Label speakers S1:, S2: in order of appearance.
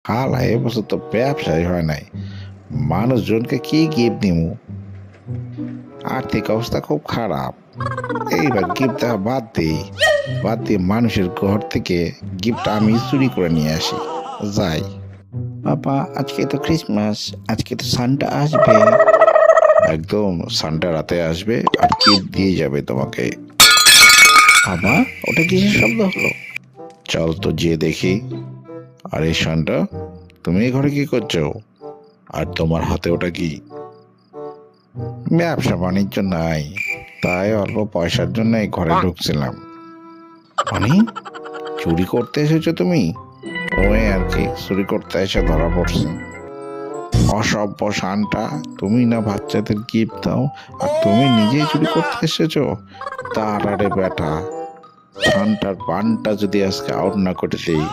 S1: হালা এবছর তো ব্যবসায় হয় নাই, মানুষজনকে কি গিফট দিমু? আর্থিক অবস্থা খুব খারাপ। এইবার গিফট দেওয়া বাদ দিয়ে মানুষের ঘর থেকে গিফট আমি চুরি করে নিয়ে আসি। যাই।
S2: বাবা, আজকে তো ক্রিসমাস, আজকে তো সান্টা আসবে।
S1: একদম সানডে রাতে আসবে আর গিফট দিয়ে যাবে তোমাকে।
S2: বাবা, ওটা কিসের শব্দ হলো?
S1: চল তো যে দেখি। আরে সান্টা, তুমি এই ঘরে কি করছো? আর তোমার হাতে ওটা কি? ব্যবসা বাণিজ্য নাই, তাই অল্প পয়সার জন্য এই ঘরে ঢুকছিলাম। মানে চুরি করতে এসেছো তুমি? ওই আর কি, চুরি করতে এসে ধরা পড়ছি। অসভ্য শানটা, তুমি না বাচ্চাদের গিফট দাও আর তুমি নিজেই চুরি করতে এসেছো? তার আরে বেটা, শানটার পানটা যদি আজকে আউট না করে দিই